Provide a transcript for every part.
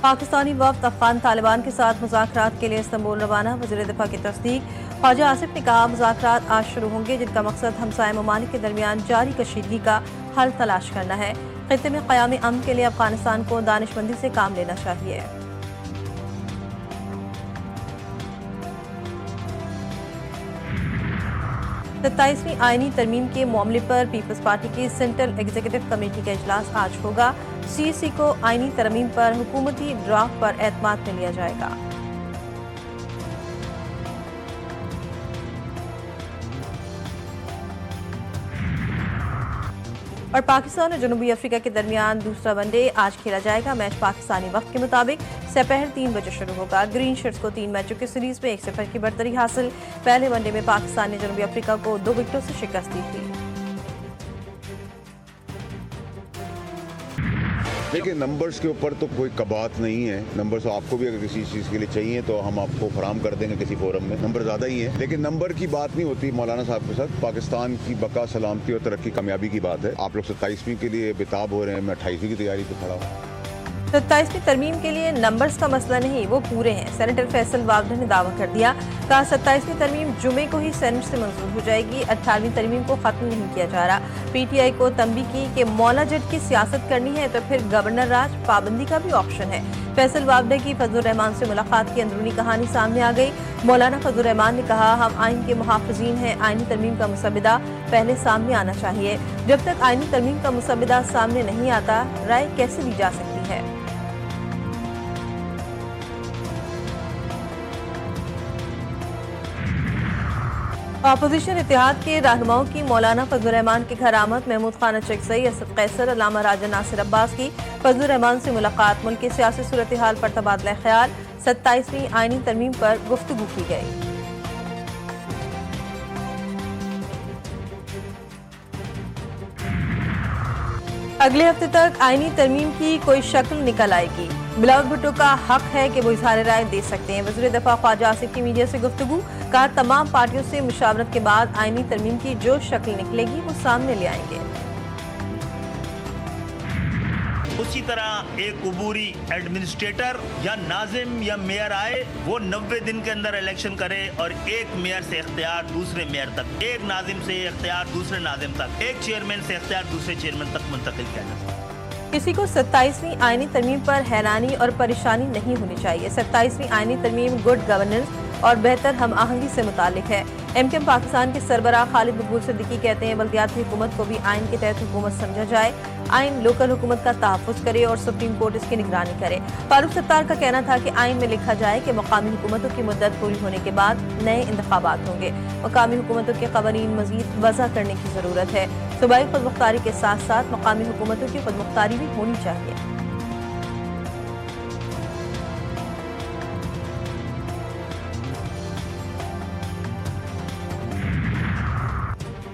पाकिस्तानी वफ्द अफगान तालिबान के साथ मुज़ाकरात के लिए इस्तांबुल रवाना। वज़ीर दिफा की तस्दीक। ख्वाजा आसिफ ने कहा, मुज़ाकरात आज शुरू होंगे, जिनका मकसद हमसाय ममालिक के दरमियान जारी कशीदगी का हल तलाश करना है। खित्ते में क़याम अमन के लिए अफगानिस्तान को दानिशमंदी से काम लेना चाहिए। सत्ताईसवीं आईनी तरमीम के मामले पर पीपल्स पार्टी की सेंट्रल एग्जीक्यूटिव कमेटी का इजलास आज होगा। सीईसी को आईनी तरमीम पर हुकूमती ड्राफ्ट पर एतमाद में लिया जाएगा। और पाकिस्तान और जनूबी अफ्रीका के दरमियान दूसरा वनडे आज खेला जाएगा। मैच पाकिस्तानी वक्त के मुताबिक दोपहर 3 बजे शुरू होगा। ग्रीन शर्ट्स को 3 मैचों की सीरीज में 1-0 की बढ़तरी हासिल। पहले वनडे में पाकिस्तान ने जनूबी अफ्रीका को 2 विकेटों से शिकस्त दी थी। देखिए, नंबर्स के ऊपर तो कोई कबात नहीं है। नंबर्स आपको भी अगर किसी चीज़ के लिए चाहिए तो हम आपको फराहम कर देंगे किसी फोरम में। नंबर ज़्यादा ही है, लेकिन नंबर की बात नहीं होती मौलाना साहब के साथ। पाकिस्तान की बका, सलामती और तरक्की, कामयाबी की बात है। आप लोग 27वीं के लिए बेताब हो रहे हैं, मैं 28वीं की तैयारी पे खड़ा हूँ। 27वीं तरमीम के लिए नंबर्स का मसला नहीं, वो पूरे हैं। सेनेटर फैसल वावडा ने दावा कर दिया। कहा, 27वीं तरमीम जुमे को ही सेनेट से मंजूर हो जाएगी। 18वीं तरमीम को खत्म नहीं किया जा रहा। पीटीआई को तंबी की कि मौला जट की सियासत करनी है तो फिर गवर्नर राज पाबंदी का भी ऑप्शन है। फैसल वावडा की फजलुर रहमान से मुलाकात की अंदरूनी कहानी सामने आ गई। मौलाना फजलुर रहमान ने कहा, हम आइन के मुहाफ़िज़ीन हैं। आइनी तरमीम का मुसविदा पहले सामने आना चाहिए। जब तक आइनी तरमीम का मुसविदा सामने नहीं आता, राय कैसे दी जा सकती है। अपोजिशन इत्तेहाद के रहनुमाओं की मौलाना फजलुर रहमान के घर आमद। महमूद खान अचकज़ई, असद कैसर, अल्लामा राजा नासिर अब्बास की फजलुर रहमान से मुलाकात। मुल्क की सियासी सूरत हाल पर तबादला ख्याल। 27वीं आईनी तरमीम पर गुफ्तगू की गई। अगले हफ्ते तक आईनी तरमीम की कोई शक्ल निकल आएगी। बिलावल भुट्टो का हक है कि वो इज़हार राय दे सकते हैं। वज़ीर दिफा ख्वाजा आसिफ की मीडिया से गुफ्तगू। कहा, तमाम पार्टियों से मुशावरत के बाद आईनी तरमीम की जो शक्ल निकलेगी वो सामने ले आएंगे। उसी तरह एक अबूरी एडमिनिस्ट्रेटर या नाजिम या मेयर आए, वो 90 दिन के अंदर इलेक्शन करे और एक मेयर से इख्तियार दूसरे मेयर तक, एक नाजिम से इख्तियार दूसरे नाजिम तक, एक चेयरमैन से इख्तियार दूसरे चेयरमैन तक मुंतकिल किया जा सकता है। किसी को 27वीं आईनी तरमीम पर हैरानी और परेशानी नहीं होनी चाहिए। 27वीं आईनी तरमीम गुड गवर्नेंस और बेहतर हम आहंगी से मुतालिक है। एमकेएम पाकिस्तान के सरबराह खालिद मकबूल सिद्दीकी कहते हैं, बल्दियाती हुकूमत को भी आइन के तहत हुकूमत समझा जाए। आइन लोकल हुकूमत का तहफ़्फ़ुज़ करे और सुप्रीम कोर्ट इसकी निगरानी करे। फारूक सत्तार का कहना था कि आइन में लिखा जाए कि मकामी हुकूमतों की मुद्दत पूरी होने के बाद नए इंतखाबात होंगे। मकामी हुकूमतों के क़वानीन मज़ीद वज़ा करने की ज़रूरत है। सूबाई खुदमुख्तारी के साथ साथ मकामी हुकूमतों की खुदमुख्तारी भी होनी चाहिए।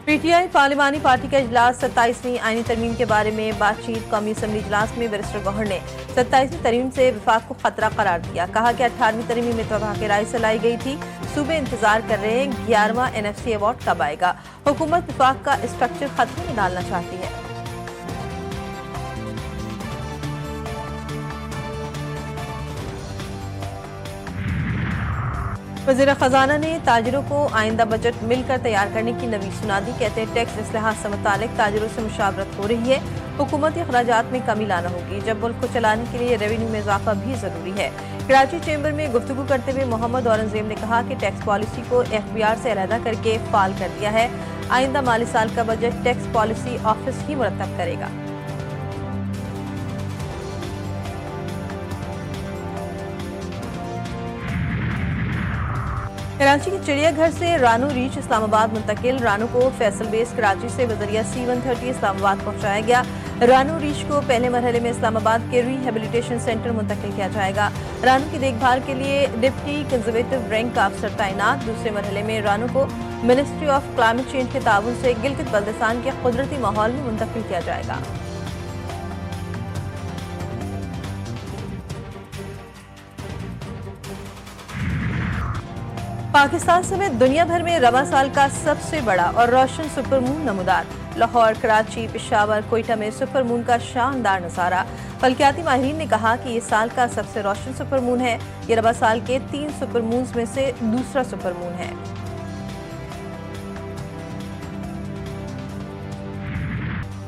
पीटीआई पार्लिमानी पार्टी का इजलास। 27वीं आईनी तरमीम के बारे में बातचीत। कौमी असम्बली इजलास में बैरिस्टर गौहर ने 27वीं तरमीम से विफाक को खतरा करार दिया। कहा कि 18वीं तरमीम में इत्तेफाक राय से लाई गई थी। सूबे इंतजार कर रहे हैं 11वां NFC अवार्ड कब आएगा। हुकूमत विफाक का स्ट्रक्चर खतरे में डालना चाहती है। वज़ीर ख़जाना ने ताजिरों को आइंदा बजट मिलकर तैयार करने की नवीद सुना दी। कहते हैं, टैक्स इस्लाहात से मुतालिक ताजिरों से मुशावरत हो रही है। हुकूमती अखराजात में कमी लाना होगी। जब मुल्क को चलाने के लिए रेवेन्यू में इजाफा भी ज़रूरी है। कराची चैम्बर में गुफ्तगू करते हुए मोहम्मद औरंगजेब ने कहा कि टैक्स पॉलिसी को एखतियार से अलहदा करके फाल कर दिया है। आइंदा माली साल का बजट टैक्स पॉलिसी ऑफिस ही मुरतब करेगा। कराची के चिड़ियाघर से रानू रीच इस्लामाबाद मुंतकिल। रानू को फैसल बेस कराची से बजरिया C-130 इस्लामाबाद पहुंचाया गया। रानू रीच को पहले मरहले में इस्लामाबाद के रिहेबिलिटेशन सेंटर मुंतकिल किया जाएगा। रानू की देखभाल के लिए डिप्टी कंजर्वेटिव रैंक का अफसर तैनात। दूसरे मरहले में रानू को मिनिस्ट्री ऑफ क्लाइमेट चेंज के ताउन से गिलगित बल्तिस्तान के कुदरती माहौल में मुंतकिल किया जाएगा। पाकिस्तान समेत दुनिया भर में रवा साल का सबसे बड़ा और रोशन सुपरमून नमूदार। लाहौर, कराची, पेशावर, कोयटा में सुपर मून का शानदार नजारा। फल्कियाती माहिरीन ने कहा कि ये साल का सबसे रोशन सुपर मून है। ये रबा साल के 3 सुपर मून्स में से दूसरा सुपर मून है।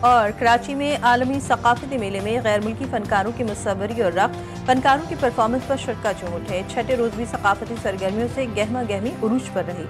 और कराची में आलमी सकाफती मेले में गैर मुल्की फनकारों की मुसव्वरी और रक़्स, फनकारों की परफॉर्मेंस पर शर्का जूम उठे। छठे रोज भी सकाफती सरगर्मियों से गहमा गहमी उरूज पर रही।